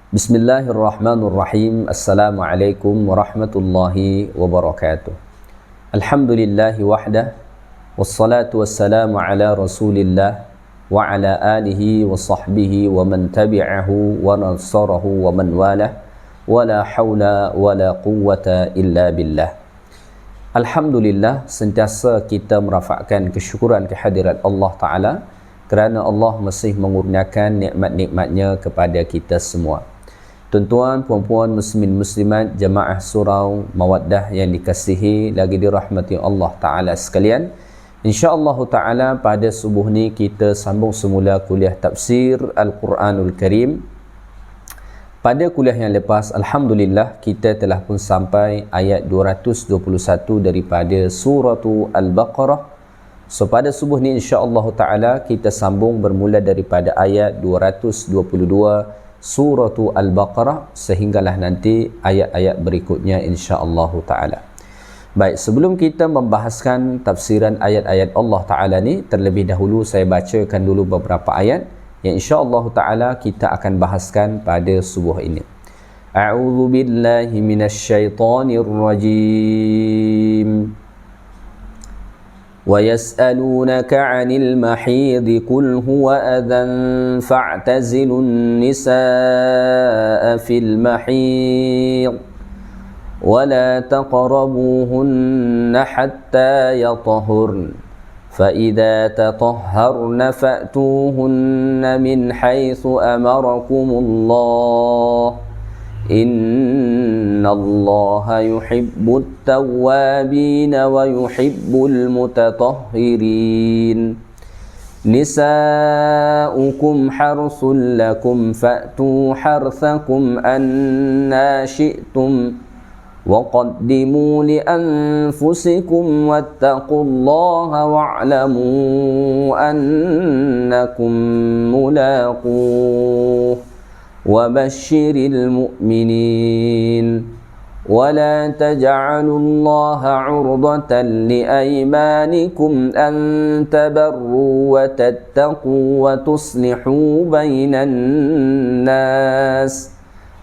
Bismillahirrahmanirrahim. Assalamualaikum warahmatullahi wabarakatuh. Alhamdulillahi wahdah, wassalatu wassalamu ala rasulillah wa ala alihi wa sahbihi wa man tabi'ahu wa nasarahu wa man walah, wa la hawla wa la quwwata illa billah. Alhamdulillah, sentiasa kita merafakkan kesyukuran kehadirat Allah Ta'ala kerana Allah masih mengurniakan nikmat-nikmatnya kepada kita semua. Tuan-tuan, puan-puan, muslimin, muslimat, jamaah surau Mawaddah yang dikasihi lagi dirahmati Allah Ta'ala sekalian, insya-Allah Ta'ala pada subuh ni kita sambung semula kuliah tafsir Al-Quranul Karim. Pada kuliah yang lepas, Alhamdulillah, kita telah pun sampai ayat 221 daripada surah Al-Baqarah. So pada subuh ni insya-Allah Ta'ala kita sambung bermula daripada ayat 222 surah Al-Baqarah sehinggalah nanti ayat-ayat berikutnya insya-Allah Ta'ala. Baik, sebelum kita membahaskan tafsiran ayat-ayat Allah Ta'ala ni, terlebih dahulu saya bacakan dulu beberapa ayat yang insya-Allah Ta'ala kita akan bahaskan pada subuh ini. A'udzu billahi minasyaitonir rajim. وَيَسْأَلُونَكَ عَنِ الْمَحِيضِ قُلْ هُوَ أَذًى فَاعْتَزِلُوا النِّسَاءَ فِي الْمَحِيضِ وَلَا تَقْرَبُوهُنَّ حَتَّى يَطْهُرْنَ فَإِذَا تَطَهَّرْنَ فَأْتُوهُنَّ مِنْ حَيْثُ أَمَرَكُمُ اللَّهُ إِنَّ اللَّهَ يُحِبُّ التَّوَّابِينَ وَيُحِبُّ الْمُتَطَهِّرِينَ نِسَاؤُكُمْ حَرْثٌ لَكُمْ فَأْتُوا حَرْثَكُمْ أَنَّا شِئْتُمْ وَقَدِّمُوا لِأَنفُسِكُمْ وَاتَّقُوا اللَّهَ وَاعْلَمُوا أَنَّكُمْ مُلَاقُوهُ وَبَشِّرِ الْمُؤْمِنِينَ وَلَا تَجْعَلُوا اللَّهَ عُرْضَةً لِأَيْمَانِكُمْ أَن تَبَرُّوا وَتَتَّقُوا وَتُصْلِحُوا بَيْنَ النَّاسِ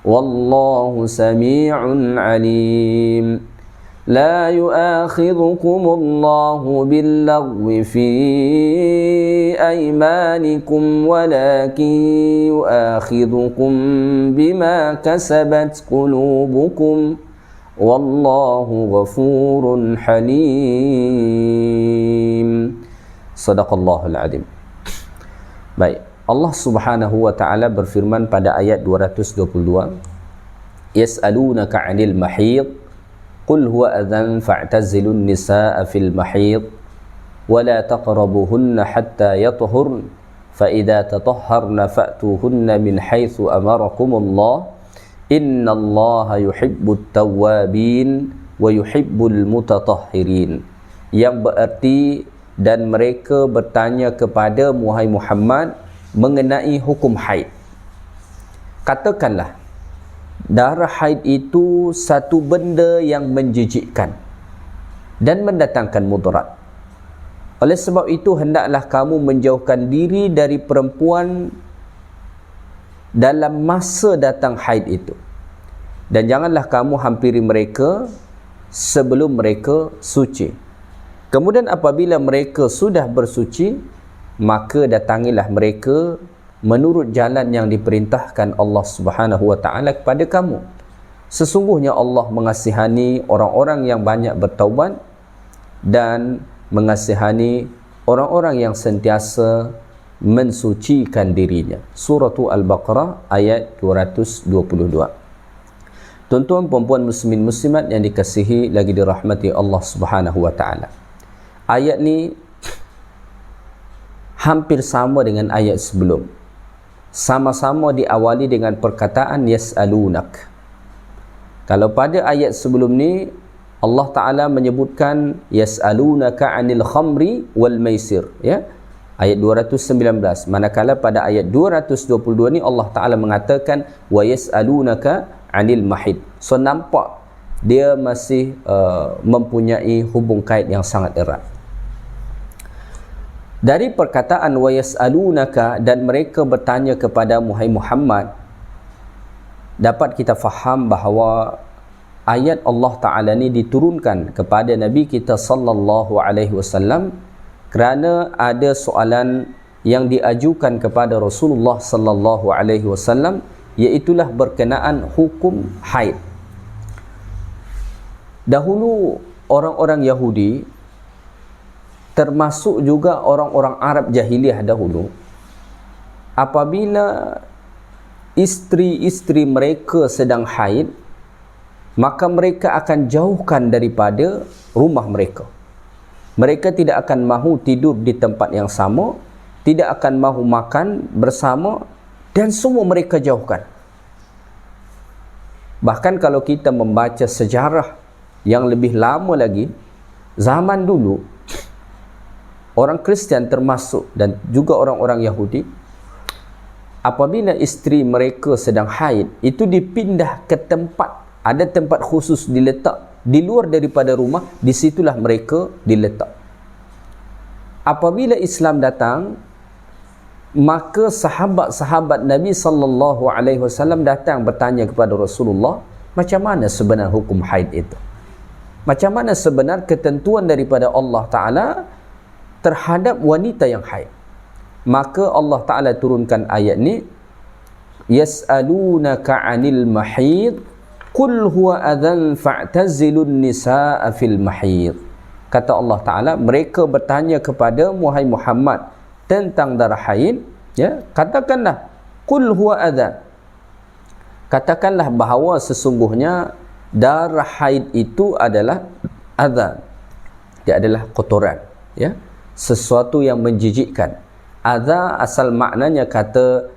وَاللَّهُ سَمِيعٌ عَلِيمٌ لا يؤاخذكم الله باللغو في أيمانكم ولكن يؤاخذكم بما كسبت قلوبكم والله غفور حليم. صدق الله العظيم. Baik, Allah Subhanahu wa taala berfirman pada ayat 222, Yas'alunaka 'anil mahid قل هو أذى فاعتزلوا النساء في المحيض ولا تقربوهن حتى يطهرن فإذا تطهرن فأتوهن من حيث أمركم الله إن الله يحب التوابين ويحب المتطهرين, yang bererti dan mereka bertanya kepada Muhammad Muhammad mengenai hukum haid. Katakanlah, darah haid itu satu benda yang menjijikkan dan mendatangkan mudarat. Oleh sebab itu, hendaklah kamu menjauhkan diri dari perempuan dalam masa datang haid itu. Dan janganlah kamu hampiri mereka sebelum mereka suci. Kemudian apabila mereka sudah bersuci, maka datangilah mereka menurut jalan yang diperintahkan Allah Subhanahu wa taala kepada kamu. Sesungguhnya Allah mengasihani orang-orang yang banyak bertaubat dan mengasihani orang-orang yang sentiasa mensucikan dirinya. Surah Al-Baqarah ayat 222. Tuan-tuan, puan-puan, muslimin, muslimat yang dikasihi lagi dirahmati Allah Subhanahu wa taala. Ayat ni hampir sama dengan ayat sebelum. Sama-sama diawali dengan perkataan yas'alunak. Kalau pada ayat sebelum ni Allah Ta'ala menyebutkan yas'alunaka 'anil khamri wal maisir, ya, ayat 219, manakala pada ayat 222 ni Allah Ta'ala mengatakan wa yas'alunaka 'anil mahid. So nampak dia masih mempunyai hubung kait yang sangat erat. Dari perkataan wa yas'alunaka, dan mereka bertanya kepada Muhammad, dapat kita faham bahawa ayat Allah Ta'ala ni diturunkan kepada Nabi kita sallallahu alaihi wasallam kerana ada soalan yang diajukan kepada Rasulullah sallallahu alaihi wasallam, iaitulah berkenaan hukum haid. Dahulu orang-orang Yahudi, termasuk juga orang-orang Arab jahiliah dahulu, apabila isteri-isteri mereka sedang haid, maka mereka akan jauhkan daripada rumah mereka. Mereka tidak akan mahu tidur di tempat yang sama, tidak akan mahu makan bersama, dan semua mereka jauhkan. Bahkan kalau kita membaca sejarah yang lebih lama lagi, zaman dulu orang Kristian termasuk dan juga orang-orang Yahudi, apabila isteri mereka sedang haid, itu dipindah ke tempat, ada tempat khusus diletak di luar daripada rumah, disitulah mereka diletak. Apabila Islam datang, maka sahabat-sahabat Nabi sallallahu alaihi wasallam datang bertanya kepada Rasulullah, macam mana sebenar hukum haid itu? Macam mana sebenar ketentuan daripada Allah Ta'ala terhadap wanita yang haid? Maka Allah Ta'ala turunkan ayat ni, yas'alunaka 'anil mahid qul huwa adhan fa'tazilun nisaa fil mahid. Kata Allah Ta'ala, mereka bertanya kepada Muhammad tentang darah haid, ya, katakanlah qul huwa adhan, katakanlah bahawa sesungguhnya darah haid itu adalah adhan, dia adalah kotoran, ya, sesuatu yang menjijikkan. Adha asal maknanya, kata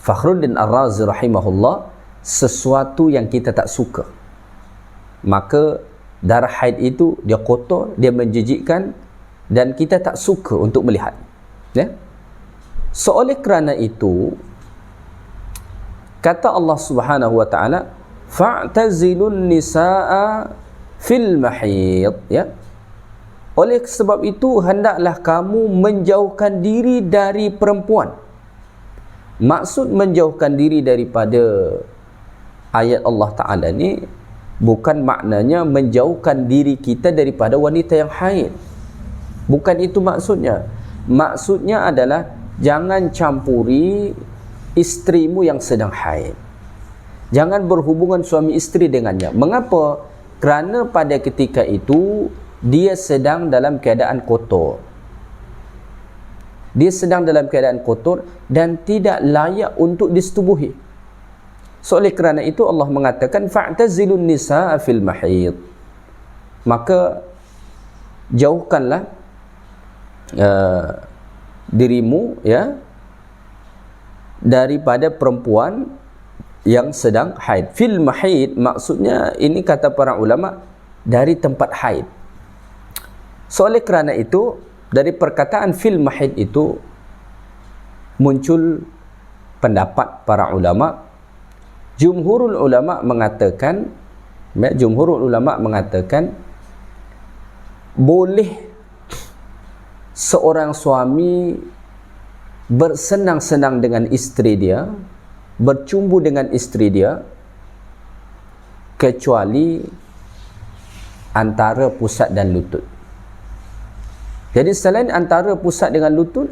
Fakhruddin Ar-Razi rahimahullah, sesuatu yang kita tak suka. Maka darah haid itu dia kotor, dia menjijikkan, dan kita tak suka untuk melihat, ya. So oleh kerana itu, kata Allah Subhanahu wa taala, fa'tazilun nisaa fil mahid, ya. Oleh sebab itu hendaklah kamu menjauhkan diri dari perempuan. Maksud menjauhkan diri daripada ayat Allah Ta'ala ni bukan maknanya menjauhkan diri kita daripada wanita yang haid. Bukan itu maksudnya. Maksudnya adalah jangan campuri isterimu yang sedang haid. Jangan berhubungan suami isteri dengannya. Mengapa? Kerana pada ketika itu dia sedang dalam keadaan kotor. Dia sedang dalam keadaan kotor dan tidak layak untuk disetubuhi. So oleh kerana itu Allah mengatakan fa'tazilun nisaa fil mahid. Maka jauhkanlah dirimu, ya, daripada perempuan yang sedang haid. Fil mahid maksudnya, ini kata para ulama, dari tempat haid. So oleh kerana itu, dari perkataan fil mahid itu muncul pendapat para ulama. Jumhurul ulama mengatakan, boleh seorang suami bersenang-senang dengan isteri dia, bercumbu dengan isteri dia, kecuali antara pusat dan lutut. Jadi selain antara pusat dengan lutut,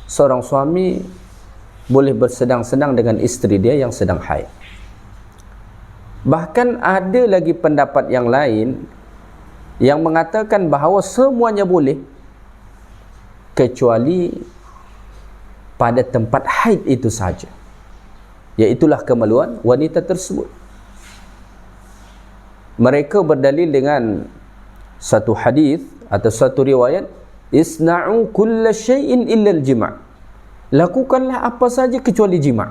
seorang suami boleh bersenang-senang dengan isteri dia yang sedang haid. Bahkan ada lagi pendapat yang lain yang mengatakan bahawa semuanya boleh kecuali pada tempat haid itu saja, iaitulah kemaluan wanita tersebut. Mereka berdalil dengan satu hadis atau satu riwayat, isna'u kulla syai'in illa al-jima', lakukanlah apa saja kecuali jima'.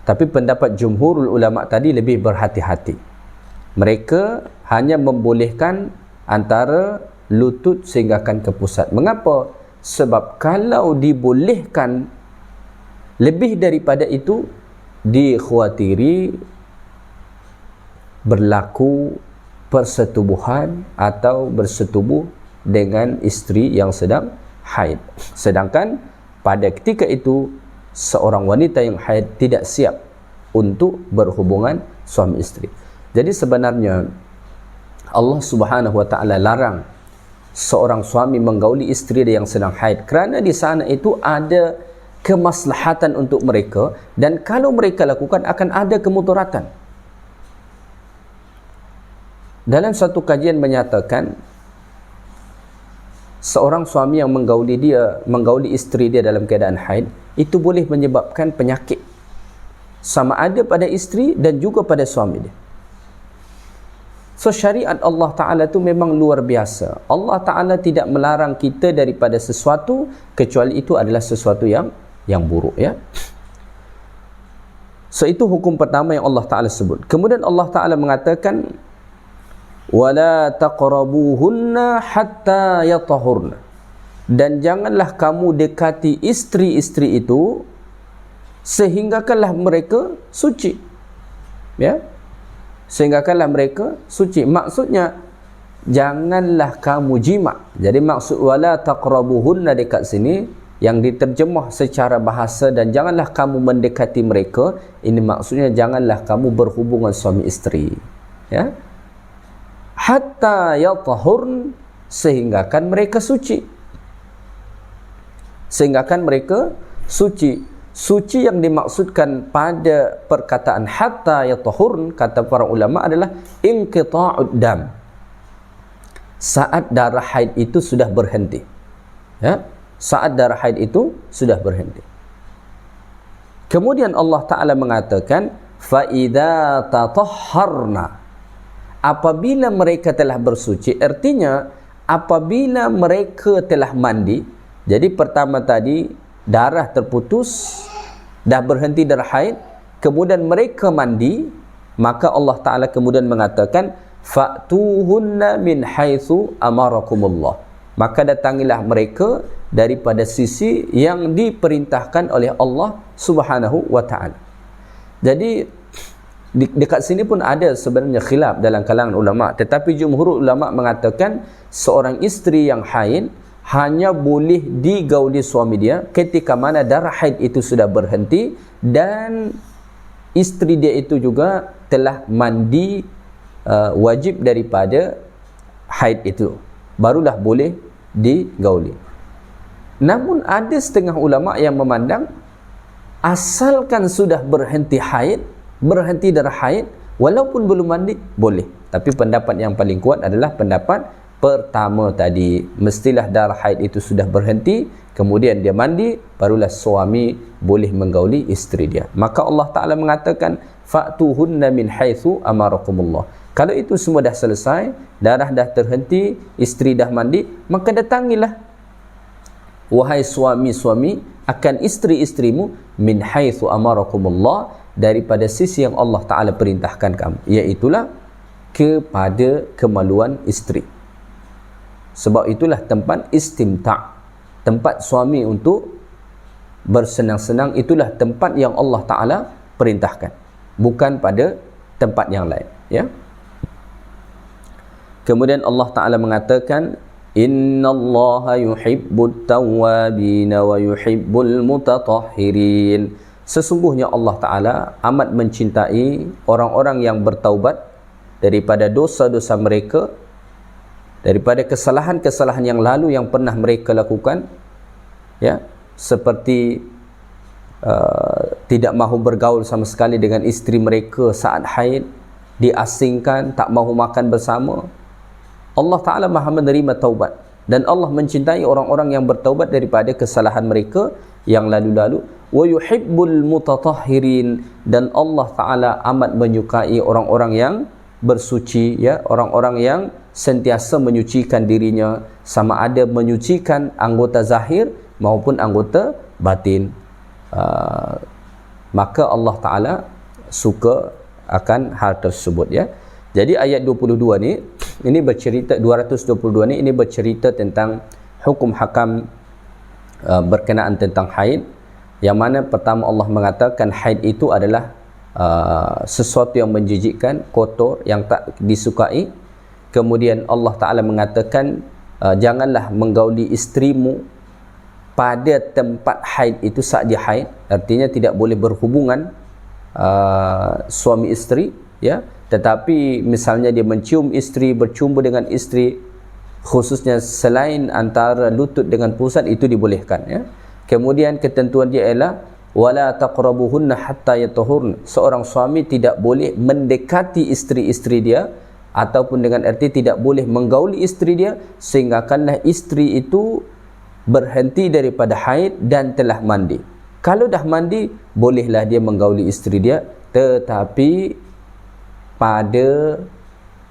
Tapi pendapat jumhurul ulama tadi lebih berhati-hati. Mereka hanya membolehkan antara lutut sehinggakan ke pusat. Mengapa? Sebab kalau dibolehkan lebih daripada itu, dikhawatiri berlaku persetubuhan atau bersetubuh dengan isteri yang sedang haid. Sedangkan pada ketika itu seorang wanita yang haid tidak siap untuk berhubungan suami isteri. Jadi sebenarnya Allah Subhanahu wa taala larang seorang suami menggauli isteri dia yang sedang haid kerana di sana itu ada kemaslahatan untuk mereka, dan kalau mereka lakukan akan ada kemudaratan. Dalam satu kajian menyatakan seorang suami yang menggauli isteri dia dalam keadaan haid itu boleh menyebabkan penyakit sama ada pada isteri dan juga pada suami dia. So syariat Allah Ta'ala itu memang luar biasa. Allah Ta'ala tidak melarang kita daripada sesuatu kecuali itu adalah sesuatu yang buruk, ya. So itu hukum pertama yang Allah Ta'ala sebut. Kemudian Allah Ta'ala mengatakan wala taqrabuhunna hatta yatahurna, dan janganlah kamu dekati isteri-isteri itu sehinggakanlah mereka suci, ya, sehinggakanlah mereka suci. Maksudnya janganlah kamu jima. Jadi maksud wala taqrabuhunna dekat sini yang diterjemah secara bahasa dan janganlah kamu mendekati mereka, ini maksudnya janganlah kamu berhubungan suami isteri, ya, hatta yatahurn, sehinggakan mereka suci, sehinggakan mereka suci. Suci yang dimaksudkan pada perkataan hatta yatahurn, kata para ulama, adalah inqita'ud dam, saat darah haid itu sudah berhenti, ya, saat darah haid itu sudah berhenti. Kemudian Allah Ta'ala mengatakan fa idza tatahharna, apabila mereka telah bersuci, artinya apabila mereka telah mandi. Jadi pertama tadi darah terputus, dah berhenti darah haid, kemudian mereka mandi, maka Allah Ta'ala kemudian mengatakan fa'tuhunna min haitsu amarakumullah, maka datangilah mereka daripada sisi yang diperintahkan oleh Allah Subhanahu wa Ta'ala. Jadi dekat sini pun ada sebenarnya khilaf dalam kalangan ulama, tetapi jumhur ulama mengatakan seorang isteri yang haid hanya boleh digauli suami dia ketika mana darah haid itu sudah berhenti dan isteri dia itu juga telah mandi wajib daripada haid itu, barulah boleh digauli. Namun ada setengah ulama yang memandang asalkan sudah berhenti haid, berhenti darah haid, walaupun belum mandi boleh. Tapi pendapat yang paling kuat adalah pendapat pertama tadi, mestilah darah haid itu sudah berhenti, kemudian dia mandi, barulah suami boleh menggauli isteri dia. Maka Allah Ta'ala mengatakan fa'tuhunna min haitsu amarakumullah. Kalau itu semua dah selesai, darah dah terhenti, isteri dah mandi, maka datangilah wahai suami-suami akan isteri-isterimu min haitsu amarakumullah, daripada sisi yang Allah Ta'ala perintahkan kamu, iaitulah kepada kemaluan isteri. Sebab itulah tempat istimta', tempat suami untuk bersenang-senang, itulah tempat yang Allah Ta'ala perintahkan, bukan pada tempat yang lain, ya. Kemudian Allah Ta'ala mengatakan innallaha yuhibbut tawwabin wa yuhibbul mutatahhirin, sesungguhnya Allah Ta'ala amat mencintai orang-orang yang bertaubat daripada dosa-dosa mereka, daripada kesalahan-kesalahan yang lalu yang pernah mereka lakukan, ya, seperti tidak mahu bergaul sama sekali dengan isteri mereka saat haid, diasingkan, tak mahu makan bersama. Allah Ta'ala maha menerima taubat, dan Allah mencintai orang-orang yang bertaubat daripada kesalahan mereka yang lalu-lalu. Wa yuhibbul mutatahhirin, dan Allah Ta'ala amat menyukai orang-orang yang bersuci, ya, orang-orang yang sentiasa menyucikan dirinya, sama ada menyucikan anggota zahir maupun anggota batin. Maka Allah Ta'ala suka akan hal tersebut, ya. Jadi ayat 22 ni, ini bercerita, 222 ni, ini bercerita tentang hukum hakam berkenaan tentang haid, yang mana pertama Allah mengatakan haid itu adalah sesuatu yang menjijikkan, kotor, yang tak disukai. Kemudian Allah Ta'ala mengatakan janganlah menggauli isterimu pada tempat haid itu saat dia haid, artinya tidak boleh berhubungan suami isteri, ya. Tetapi misalnya dia mencium isteri, bercumbu dengan isteri, khususnya selain antara lutut dengan pusat, itu dibolehkan, ya. Kemudian ketentuan dia ialah wala taqrabuhunna hatta yatahurna. Seorang suami tidak boleh mendekati isteri-isteri dia, ataupun dengan erti tidak boleh menggauli isteri dia sehinggakanlah isteri itu berhenti daripada haid dan telah mandi. Kalau dah mandi, bolehlah dia menggauli isteri dia, tetapi pada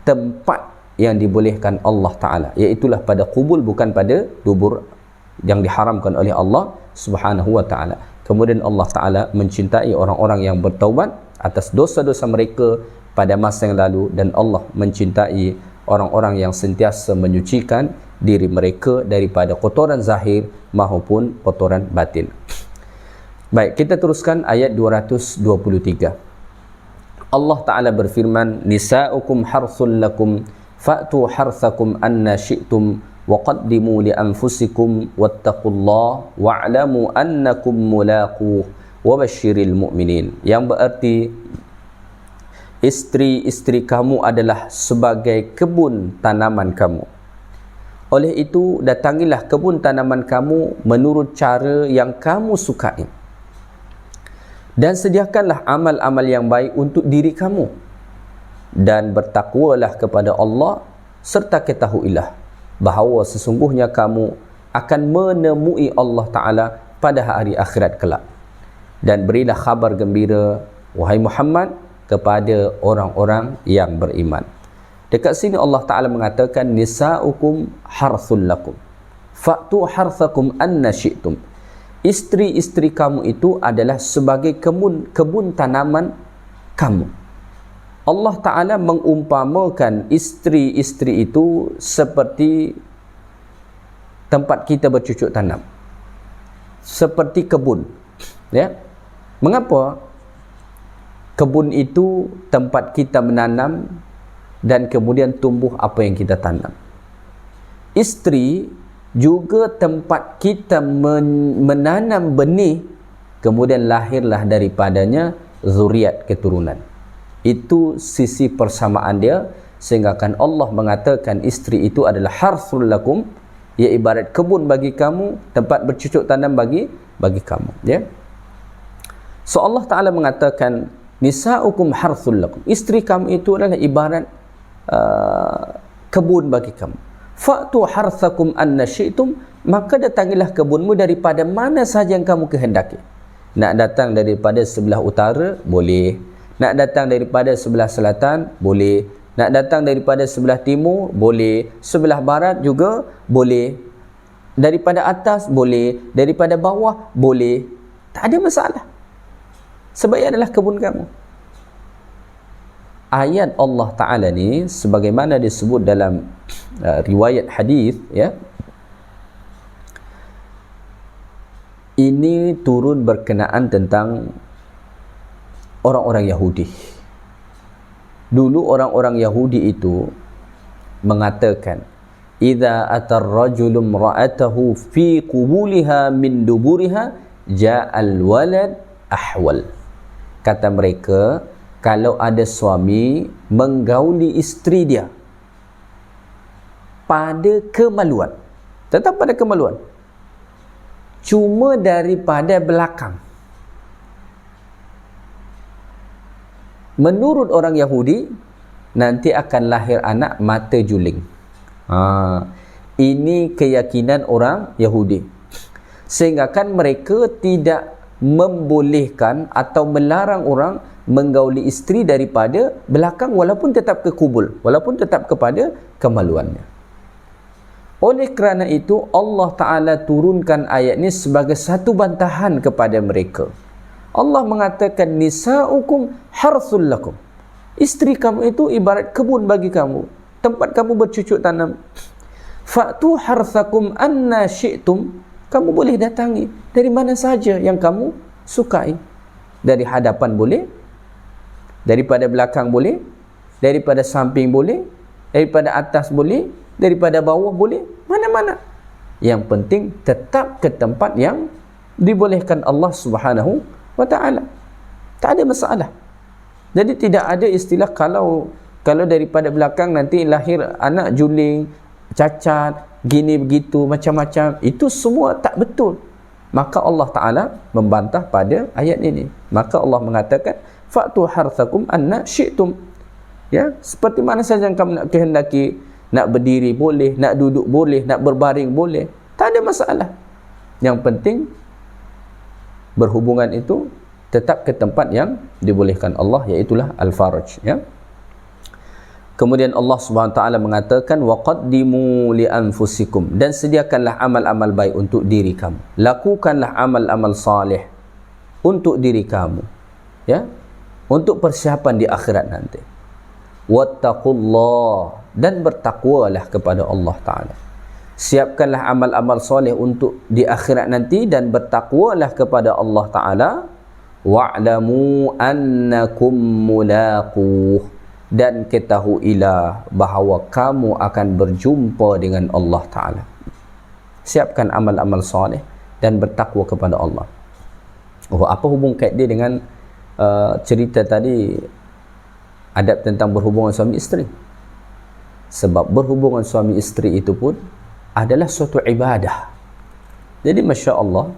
tempat yang dibolehkan Allah Ta'ala, iaitulah pada kubul, bukan pada dubur yang diharamkan oleh Allah Subhanahu wa Ta'ala. Kemudian Allah Ta'ala mencintai orang-orang yang bertaubat atas dosa-dosa mereka pada masa yang lalu, dan Allah mencintai orang-orang yang sentiasa menyucikan diri mereka daripada kotoran zahir maupun kotoran batin. Baik, kita teruskan ayat 223. Allah Ta'ala berfirman, nisa'ukum harthul lakum fa'tu harthakum anna syi'tum wa qaddimu li anfusikum wattaqullaha wa'lamu annakum mulaquh wa basyiril mu'minin. Yang berarti isteri-isteri kamu adalah sebagai kebun tanaman kamu. Oleh itu, datangilah kebun tanaman kamu menurut cara yang kamu sukai, dan sediakanlah amal-amal yang baik untuk diri kamu, dan bertakwalah kepada Allah, serta ketahuilah bahawa sesungguhnya kamu akan menemui Allah Ta'ala pada hari akhirat kelak. Dan berilah khabar gembira, wahai Muhammad, kepada orang-orang yang beriman. Dekat sini Allah Ta'ala mengatakan, nisa'ukum harthul lakum fa'tu harthakum anna syi'tum. Isteri-isteri kamu itu adalah sebagai kebun tanaman kamu. Allah Ta'ala mengumpamakan isteri-isteri itu seperti tempat kita bercucuk tanam, seperti kebun, ya. Mengapa? Kebun itu tempat kita menanam dan kemudian tumbuh apa yang kita tanam. Isteri juga tempat kita menanam benih, kemudian lahirlah daripadanya zuriat, keturunan. Itu sisi persamaan dia, sehingga kan Allah mengatakan isteri itu adalah harthul lakum, ia ibarat kebun bagi kamu, tempat bercucuk tanam bagi kamu, ya. So Allah Ta'ala mengatakan nisa'ukum harthul lakum, isteri kamu itu adalah ibarat kebun bagi kamu. Fa'tu harthakum anna syi'tum, maka datangilah kebunmu daripada mana sahaja yang kamu kehendaki. Nak datang daripada sebelah utara, boleh. Nak datang daripada sebelah selatan, boleh. Nak datang daripada sebelah timur, boleh. Sebelah barat juga boleh. Daripada atas, boleh. Daripada bawah, boleh. Tak ada masalah. Sebab ia adalah kebun kamu. Ayat Allah Ta'ala ni, sebagaimana disebut dalam riwayat hadis, ya, ini turun berkenaan tentang orang-orang Yahudi. Dulu orang-orang Yahudi itu mengatakan, idza atar rajulum ra'atahu fi qubuliha min duburiha ja'al walad ahwal. Kata mereka, kalau ada suami menggauli isteri dia pada kemaluan, tetap pada kemaluan, cuma daripada belakang, menurut orang Yahudi nanti akan lahir anak mata juling. Ini keyakinan orang Yahudi, sehingga kan mereka tidak membolehkan atau melarang orang menggauli isteri daripada belakang, walaupun tetap ke kubul, walaupun tetap kepada kemaluannya. Oleh kerana itu Allah Ta'ala turunkan ayat ini sebagai satu bantahan kepada mereka. Allah mengatakan nisa'ukum harthul lakum, isteri kamu itu ibarat kebun bagi kamu, tempat kamu bercucuk tanam. Fa'tu harthakum anna syi'tum, kamu boleh datangi dari mana saja yang kamu sukai. Dari hadapan boleh, daripada belakang boleh, daripada samping boleh, daripada atas boleh, daripada bawah boleh, mana-mana. Yang penting tetap ke tempat yang dibolehkan Allah Subhanahu wa ta'ala. Tak ada masalah. Jadi tidak ada istilah kalau daripada belakang nanti lahir anak juling, cacat, gini begitu, macam-macam. Itu semua tak betul. Maka Allah Ta'ala membantah pada ayat ini. Maka Allah mengatakan, fa'tu harthakum anna syi'tum. Ya, seperti mana saja yang kamu nak kehendaki. Nak berdiri boleh, nak duduk boleh, nak berbaring boleh. Tak ada masalah. Yang penting berhubungan itu tetap ke tempat yang dibolehkan Allah, iaitulah al-farj, ya. Kemudian Allah Subhanahu wa taala mengatakan waqaddimu li anfusikum, dan sediakanlah amal-amal baik untuk diri kamu. Lakukanlah amal-amal saleh untuk diri kamu, ya, untuk persiapan di akhirat nanti. Wattaqullah, dan bertakwalah kepada Allah Taala. Siapkanlah amal-amal soleh untuk di akhirat nanti dan bertakwalah kepada Allah Taala. Wa'lamu annakum mulaquh, dan ketahuilah bahawa kamu akan berjumpa dengan Allah Taala. Siapkan amal-amal soleh dan bertakwa kepada Allah. Oh, apa hubung kait dia dengan cerita tadi adab tentang berhubungan suami isteri? Sebab berhubungan suami isteri itu pun adalah suatu ibadah. Jadi Masya Allah,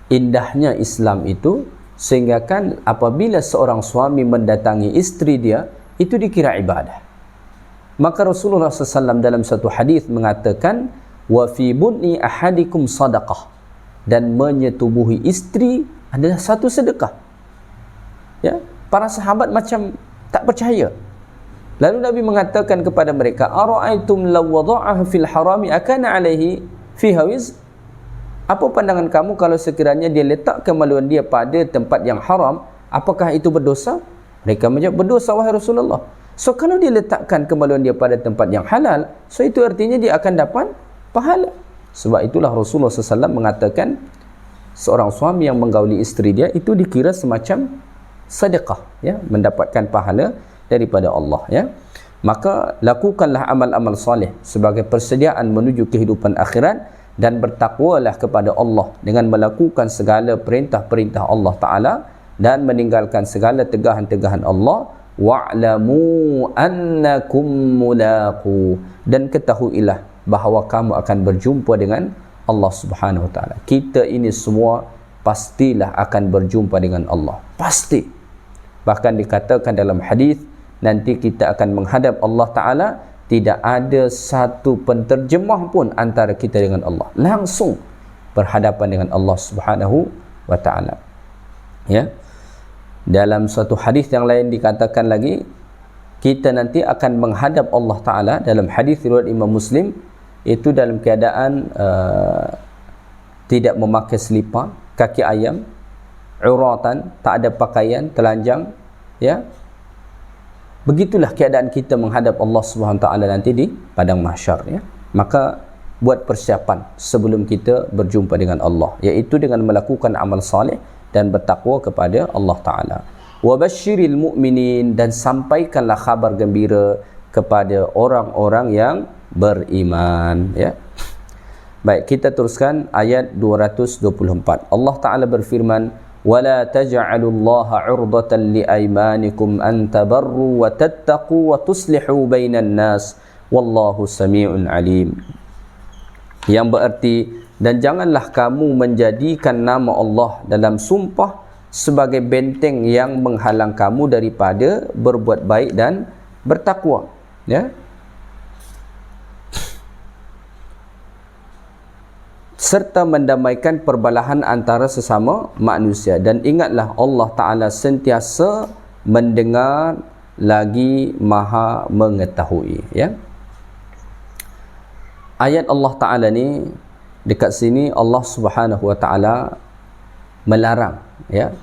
indahnya Islam itu, sehingga kan apabila seorang suami mendatangi isteri dia, itu dikira ibadah. Maka Rasulullah SAW dalam satu hadis mengatakan, wa fi bunni ahadikum sadaqah, dan menyetubuhi isteri adalah satu sedekah. Ya, para sahabat macam tak percaya. Lalu Nabi mengatakan kepada mereka, ara'aitum law wada'aha fil harami akana alaihi fiha wiz? Apa pandangan kamu kalau sekiranya dia letak kemaluan dia pada tempat yang haram, apakah itu berdosa? Mereka menjawab, berdosa wahai Rasulullah. So kalau dia letakkan kemaluan dia pada tempat yang halal, so itu artinya dia akan dapat pahala. Sebab itulah Rasulullah SAW mengatakan, seorang suami yang menggauli isteri dia itu dikira semacam sedekah, ya, mendapatkan pahala daripada Allah, ya. Maka lakukanlah amal-amal soleh sebagai persediaan menuju kehidupan akhirat, dan bertakwalah kepada Allah dengan melakukan segala perintah-perintah Allah Ta'ala dan meninggalkan segala tegahan-tegahan Allah. Wa'lamu annakum mulaqu, dan ketahuilah bahawa kamu akan berjumpa dengan Allah Subhanahu Wa Ta'ala. Kita ini semua pastilah akan berjumpa dengan Allah, pasti. Bahkan dikatakan dalam hadis, nanti kita akan menghadap Allah Ta'ala, tidak ada satu penterjemah pun antara kita dengan Allah, langsung berhadapan dengan Allah Subhanahu wa Ta'ala, ya. Dalam suatu hadis yang lain dikatakan lagi, kita nanti akan menghadap Allah Ta'ala. Dalam hadis riwayat Imam Muslim, itu dalam keadaan tidak memakai selipar, kaki ayam, uratan, tak ada pakaian, telanjang, ya. Begitulah keadaan kita menghadap Allah Subhanahu Wa Taala nanti di padang mahsyar, ya. Maka buat persiapan sebelum kita berjumpa dengan Allah, iaitu dengan melakukan amal saleh dan bertakwa kepada Allah Taala. Wa basyiril mu'minin, dan sampaikanlah kabar gembira kepada orang-orang yang beriman, ya. Baik, kita teruskan ayat 224. Allah Taala berfirman, وَلَا تَجْعَلُوا اللَّهَ عُرْضَةً لِأَيْمَانِكُمْ أَن تَبَرُّوا وَتَتَّقُوا وَتُصْلِحُوا بَيْنَ النَّاسِ وَاللَّهُ سَمِيعٌ عَلِيمٌ. Yang berarti, dan janganlah kamu menjadikan nama Allah dalam sumpah sebagai benteng yang menghalang kamu daripada berbuat baik dan bertakwa, ya. Serta mendamaikan perbalahan antara sesama manusia. Dan ingatlah, Allah Ta'ala sentiasa mendengar lagi maha mengetahui, ya. Ayat Allah Ta'ala ni, dekat sini Allah Subhanahu Wa Ta'ala melarang, ya,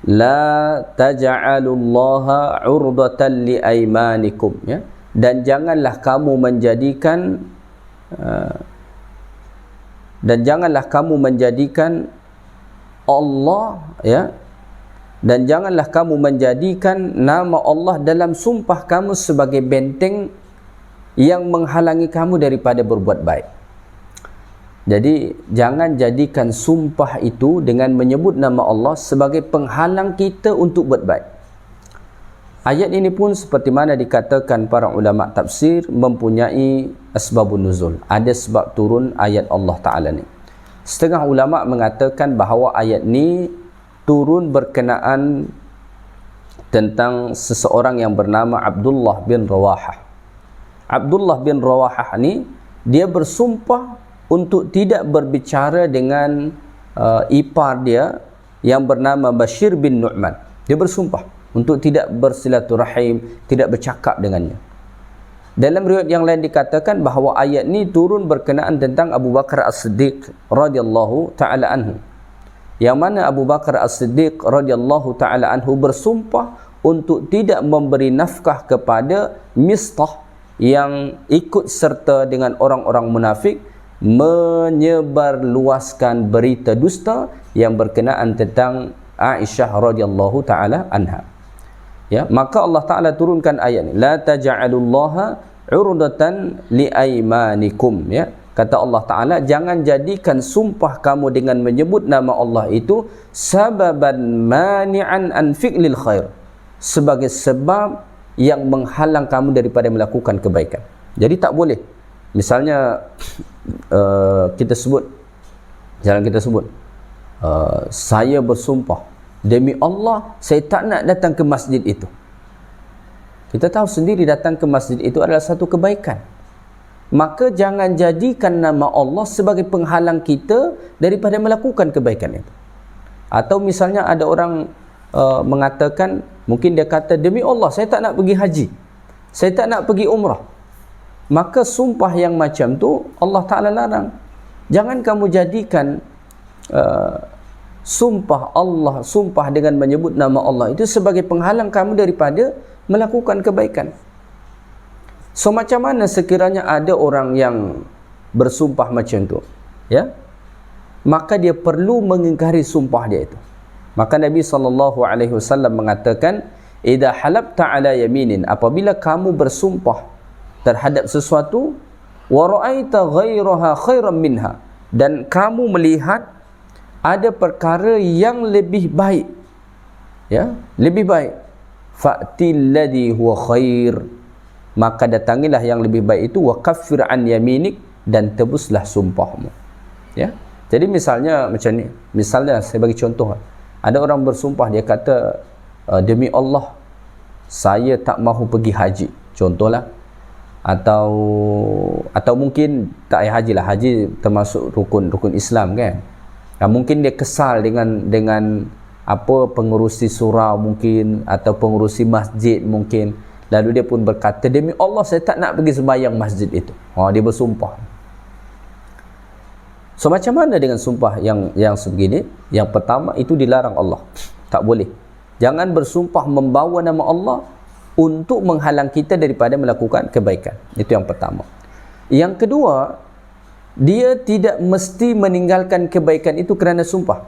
la taj'alullaha 'urdatan li aymanikum, ya. Dan janganlah kamu menjadikan Allah, ya, dan janganlah kamu menjadikan nama Allah dalam sumpah kamu sebagai benteng yang menghalangi kamu daripada berbuat baik. Jadi jangan jadikan sumpah itu dengan menyebut nama Allah sebagai penghalang kita untuk buat baik. Ayat ini pun seperti mana dikatakan para ulama tafsir mempunyai asbabun nuzul. Ada sebab turun ayat Allah Ta'ala ni. Setengah ulama mengatakan bahawa ayat ni turun berkenaan tentang seseorang yang bernama Abdullah bin Rawahah. Abdullah bin Rawahah ni dia bersumpah untuk tidak berbicara dengan ipar dia yang bernama Bashir bin Nu'man. Dia bersumpah untuk tidak bersilaturahim, tidak bercakap dengannya. Dalam riwayat yang lain dikatakan bahawa ayat ni turun berkenaan tentang Abu Bakar As-Siddiq radhiyallahu taala anhu. Yang mana Abu Bakar As-Siddiq radhiyallahu taala anhu bersumpah untuk tidak memberi nafkah kepada Mistah yang ikut serta dengan orang-orang munafik menyebarluaskan berita dusta yang berkenaan tentang Aisyah radhiyallahu taala anha. Ya, maka Allah Taala turunkan ayat ini, la taj'alullaha 'urdatan liaymanikum, ya. Kata Allah Taala, jangan jadikan sumpah kamu dengan menyebut nama Allah itu sababan mani'an an fi'lil khair, sebagai sebab yang menghalang kamu daripada melakukan kebaikan. Jadi tak boleh. Misalnya kita sebut, saya bersumpah demi Allah saya tak nak datang ke masjid itu. Kita tahu sendiri datang ke masjid itu adalah satu kebaikan. Maka jangan jadikan nama Allah sebagai penghalang kita daripada melakukan kebaikan itu. Atau misalnya ada orang mengatakan, mungkin dia kata, demi Allah saya tak nak pergi haji, saya tak nak pergi umrah. Maka sumpah yang macam tu Allah Ta'ala larang. Jangan kamu jadikan sumpah Allah, sumpah dengan menyebut nama Allah itu sebagai penghalang kamu daripada melakukan kebaikan. So macam mana sekiranya ada orang yang bersumpah macam tu, ya, maka dia perlu mengingkari sumpah dia itu. Maka Nabi SAW mengatakan, idza halabta ala yaminin, apabila kamu bersumpah terhadap sesuatu, wa ra'aita ghairaha khairan minha, dan kamu melihat ada perkara yang lebih baik, ya, lebih baik, fa'til ladhi huwa khair, maka datangilah yang lebih baik itu, wa kaffir an yaminik, dan tebuslah sumpahmu. Ya. Jadi misalnya macam ni, misalnya saya bagi contoh, ada orang bersumpah, dia kata demi Allah saya tak mahu pergi haji, contohlah. Atau mungkin tak payah haji lah, haji termasuk rukun Islam kan. Mungkin dia kesal dengan apa pengurusi surau mungkin, atau pengurusi masjid mungkin. Lalu dia pun berkata, demi Allah saya tak nak pergi sembahyang masjid itu. Dia bersumpah. So macam mana dengan sumpah yang sebegini? Yang pertama, itu dilarang Allah. Tak boleh. Jangan bersumpah membawa nama Allah untuk menghalang kita daripada melakukan kebaikan. Itu yang pertama. Yang kedua, dia tidak mesti meninggalkan kebaikan itu kerana sumpah.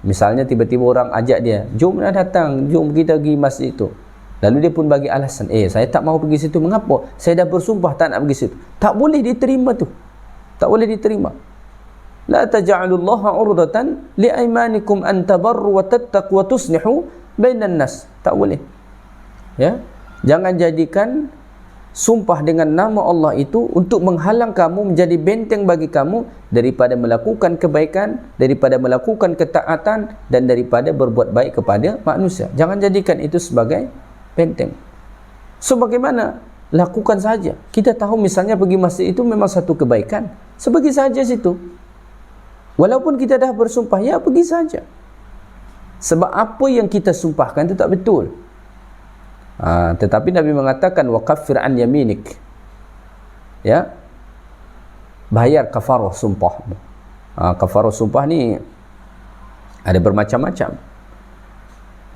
Misalnya tiba-tiba orang ajak dia, jom datang, jom kita pergi masjid itu. Lalu dia pun bagi alasan, saya tak mahu pergi situ. Mengapa? Saya dah bersumpah tak nak pergi situ. Tak boleh diterima tu. Tak boleh diterima. La taj'alullaha 'urdatan liaymanikum an tabarru wa tattaqu wa tuslihu bainan nas. Tak boleh. Ya. Jangan jadikan sumpah dengan nama Allah itu untuk menghalang kamu, menjadi benteng bagi kamu daripada melakukan kebaikan, daripada melakukan ketaatan, dan daripada berbuat baik kepada manusia. Jangan jadikan itu sebagai benteng. So bagaimana? Lakukan saja. Kita tahu misalnya pergi masjid itu memang satu kebaikan, pergi saja situ. Walaupun kita dah bersumpah, ya pergi saja. Sebab apa yang kita sumpahkan itu tak betul. Tetapi Nabi mengatakan, wa kaffir an yaminik, ya, bayar kafarah sumpah. Kafarah sumpah ni ada bermacam-macam.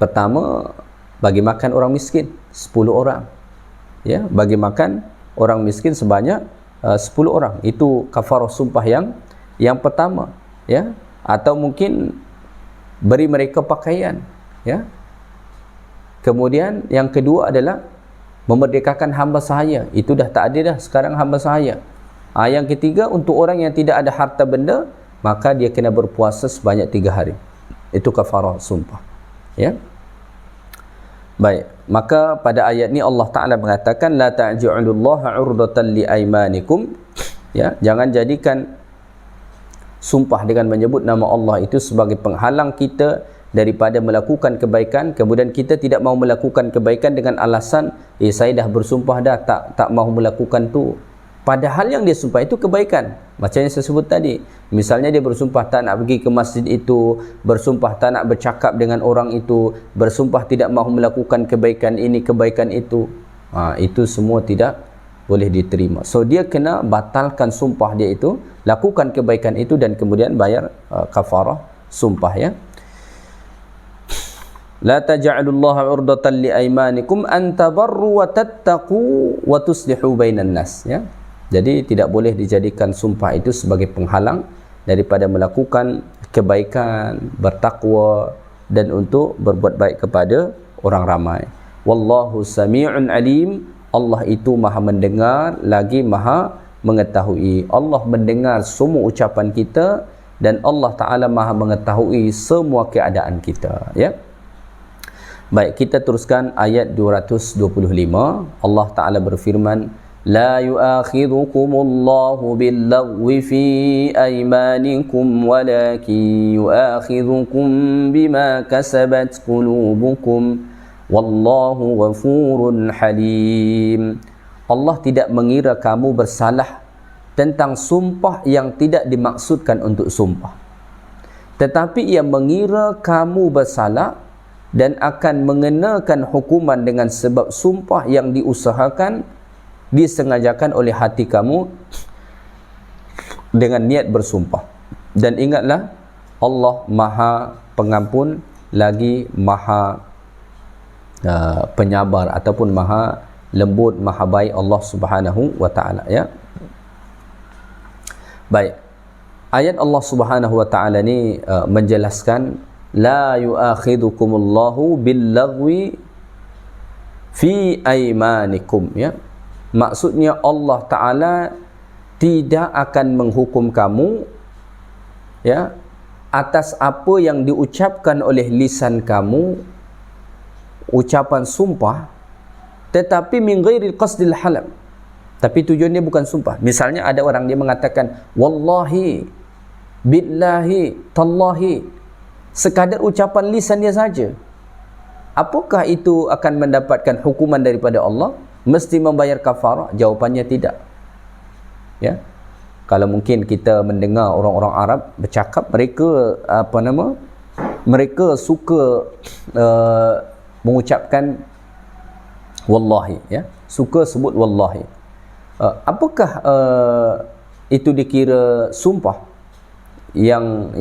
Pertama, bagi makan orang miskin 10 orang, ya, bagi makan orang miskin sebanyak 10 orang. Itu kafarah sumpah yang pertama, ya. Atau mungkin beri mereka pakaian, ya. Kemudian yang kedua adalah memerdekakan hamba sahaya. Itu dah tak ada dah sekarang hamba sahaya. Yang ketiga, untuk orang yang tidak ada harta benda, maka dia kena berpuasa sebanyak 3 hari. Itu kafarah sumpah. Ya. Baik, maka pada ayat ni Allah Taala mengatakan la ta'ja'alullaha 'urdatan liaymanikum. Ya, jangan jadikan sumpah dengan menyebut nama Allah itu sebagai penghalang kita daripada melakukan kebaikan, kemudian kita tidak mau melakukan kebaikan dengan alasan saya dah bersumpah dah tak mau melakukan tu. Padahal yang dia sumpah itu kebaikan. Macam yang saya sebut tadi. Misalnya dia bersumpah tak nak pergi ke masjid itu, bersumpah tak nak bercakap dengan orang itu, bersumpah tidak mahu melakukan kebaikan ini, kebaikan itu. Itu semua tidak boleh diterima. So dia kena batalkan sumpah dia itu, lakukan kebaikan itu dan kemudian bayar kafarah sumpah, ya. La taj'alullaha 'urdatan liaymanikum an tabarru wa tattaqu wa tuslihu bainan nas, ya. Jadi tidak boleh dijadikan sumpah itu sebagai penghalang daripada melakukan kebaikan, bertakwa dan untuk berbuat baik kepada orang ramai. Wallahu sami'un alim. Allah itu maha mendengar lagi maha mengetahui. Allah mendengar semua ucapan kita dan Allah Ta'ala maha mengetahui semua keadaan kita, ya. Baik, kita teruskan ayat 225. Allah Ta'ala berfirman, لا يؤاخذكم الله باللغو في أيمانكم ولكن يؤاخذكم بما كسبت قلوبكم والله غفور حليم. Allah tidak mengira kamu bersalah tentang sumpah yang tidak dimaksudkan untuk sumpah, tetapi ia mengira kamu bersalah dan akan mengenakan hukuman dengan sebab sumpah yang diusahakan, disengajakan oleh hati kamu dengan niat bersumpah. Dan ingatlah, Allah maha pengampun lagi maha penyabar ataupun maha lembut, maha baik Allah Subhanahu wa ta'ala, ya. Baik, ayat Allah Subhanahu wa ta'ala ni menjelaskan la yu'akhidhukumullahu billaghwi fi aymanikum, ya. Maksudnya Allah Ta'ala tidak akan menghukum kamu, ya, atas apa yang diucapkan oleh lisan kamu, ucapan sumpah, tetapi min ghairil qasdil halam, tapi tujuannya bukan sumpah. Misalnya ada orang dia mengatakan wallahi, billahi, tallahi, sekadar ucapan lisan dia saja. Apakah itu akan mendapatkan hukuman daripada Allah? Mesti membayar kafarah? Jawapannya tidak, ya. Kalau mungkin kita mendengar orang-orang Arab bercakap, mereka suka mengucapkan wallahi, ya, suka sebut wallahi. Apakah itu dikira sumpah yang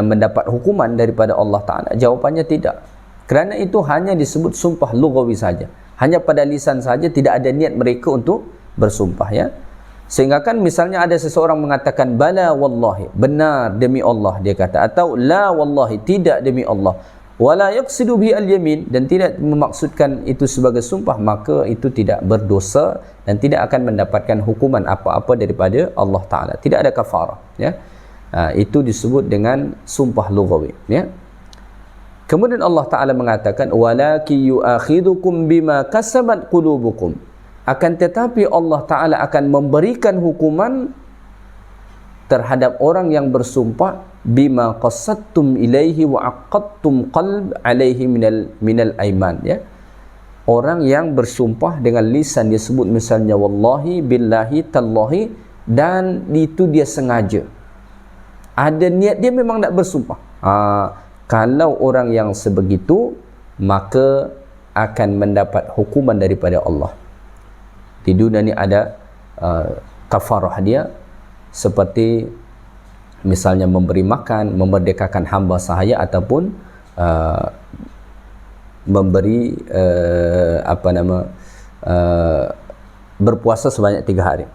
mendapat hukuman daripada Allah Ta'ala? Jawapannya tidak. Kerana itu hanya disebut sumpah lughawi saja, hanya pada lisan saja, tidak ada niat mereka untuk bersumpah, ya. Sehingga kan misalnya ada seseorang mengatakan bala wallahi, benar demi Allah dia kata, atau la wallahi, tidak demi Allah, wala yaqsidu bi al-yamin, dan tidak memaksudkan itu sebagai sumpah, maka itu tidak berdosa dan tidak akan mendapatkan hukuman apa-apa daripada Allah Ta'ala. Tidak ada kafarah, ya. Itu disebut dengan sumpah lughawi, ya. Kemudian Allah Ta'ala mengatakan walaki yu'akhidukum bima kasabat qulubukum, akan tetapi Allah Ta'ala akan memberikan hukuman terhadap orang yang bersumpah bima qasadtum ilaihi wa aqadtum qalb alaihi minal aiman, ya. Orang yang bersumpah dengan lisan dia sebut misalnya wallahi, billahi, tallahi, dan itu dia sengaja, ada niat dia memang nak bersumpah. Kalau orang yang sebegitu, maka akan mendapat hukuman daripada Allah. Di dunia ni ada kafarah dia, seperti misalnya memberi makan, memerdekakan hamba sahaya, ataupun memberi berpuasa sebanyak 3 hari.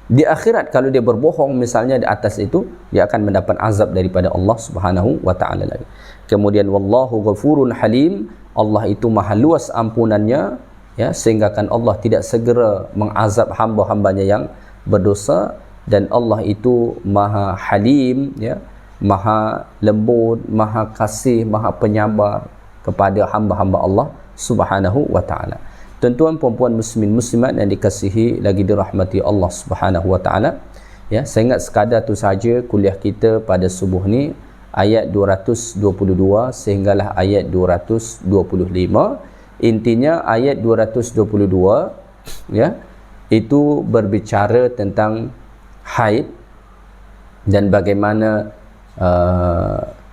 Di akhirat kalau dia berbohong misalnya di atas itu, dia akan mendapat azab daripada Allah Subhanahu wa ta'ala lagi. Kemudian wallahu ghafurun halim, Allah itu maha luas ampunannya, ya, sehingga kan Allah tidak segera mengazab hamba-hambanya yang berdosa, dan Allah itu Maha Halim, ya, Maha lembut, Maha kasih, Maha penyabar kepada hamba-hamba Allah Subhanahu wa taala. Tuan-tuan puan-puan muslimin muslimat yang dikasihi lagi dirahmati Allah Subhanahu wa taala, ya, saya ingat sekadar tu saja kuliah kita pada subuh ni ayat 222 sehinggalah ayat 225. Intinya ayat 222, ya, itu berbicara tentang haid dan bagaimana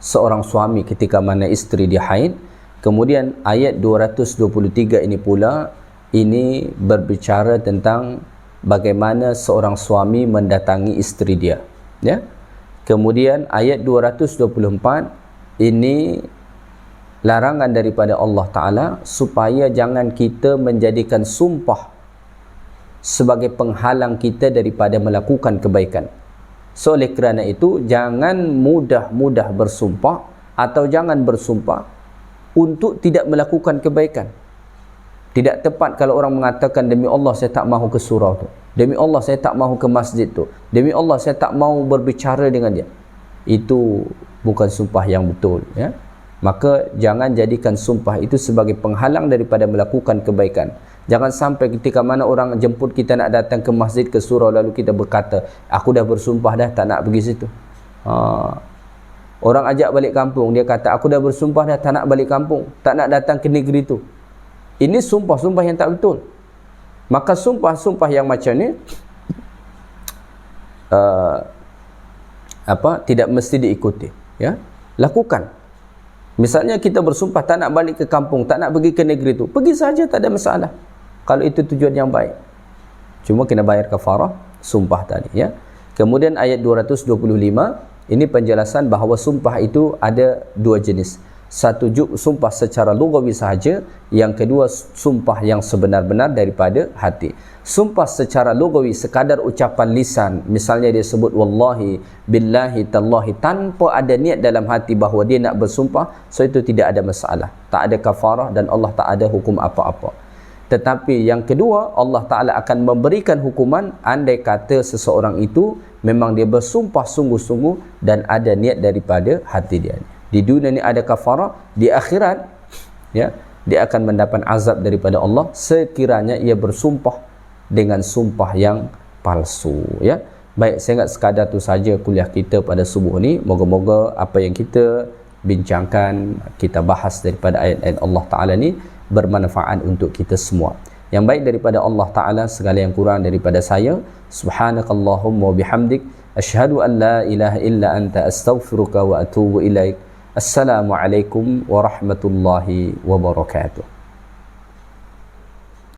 seorang suami ketika mana isteri dia haid. Kemudian ayat 223 ini pula ini berbicara tentang bagaimana seorang suami mendatangi isteri dia, ya. Kemudian ayat 224 ini larangan daripada Allah Ta'ala supaya jangan kita menjadikan sumpah sebagai penghalang kita daripada melakukan kebaikan. So, oleh kerana itu jangan mudah-mudah bersumpah atau jangan bersumpah untuk tidak melakukan kebaikan. Tidak tepat kalau orang mengatakan, demi Allah saya tak mahu ke surau tu, demi Allah saya tak mahu ke masjid tu, demi Allah saya tak mahu berbicara dengan dia. Itu bukan sumpah yang betul, ya. Maka jangan jadikan sumpah itu sebagai penghalang daripada melakukan kebaikan. Jangan sampai ketika mana orang jemput kita nak datang ke masjid, ke surau, lalu kita berkata, aku dah bersumpah dah tak nak pergi situ. Orang ajak balik kampung, dia kata, aku dah bersumpah dah tak nak balik kampung, tak nak datang ke negeri tu. Ini sumpah-sumpah yang tak betul. Maka sumpah-sumpah yang macam ni tidak mesti diikuti, ya. Lakukan. Misalnya kita bersumpah tak nak balik ke kampung, tak nak pergi ke negeri tu, pergi saja, tak ada masalah kalau itu tujuan yang baik. Cuma kena bayar kafarah sumpah tadi, ya. Kemudian ayat 225 ini penjelasan bahawa sumpah itu ada dua jenis. Satu sumpah secara lugawi sahaja, yang kedua sumpah yang sebenar-benar daripada hati. Sumpah secara lugawi sekadar ucapan lisan, misalnya dia sebut wallahi, billahi, tallahi, tanpa ada niat dalam hati bahawa dia nak bersumpah, so itu tidak ada masalah, tak ada kafarah dan Allah tak ada hukum apa-apa. Tetapi yang kedua, Allah Ta'ala akan memberikan hukuman andai kata seseorang itu memang dia bersumpah sungguh-sungguh dan ada niat daripada hati dia. Di dunia ni ada kafarah, di akhirat, ya, dia akan mendapat azab daripada Allah sekiranya ia bersumpah dengan sumpah yang palsu, ya. Baik, saya ingat sekadar tu saja kuliah kita pada subuh ni. Moga-moga apa yang kita bincangkan, kita bahas daripada ayat-ayat Allah Ta'ala ni bermanfaat untuk kita semua. Yang baik daripada Allah Ta'ala, segala yang kurang daripada saya. Subhanakallahumma bihamdik, asyhadu an la ilaha illa anta, astaghfiruka wa atubu ilaik. Assalamualaikum warahmatullahi wabarakatuh.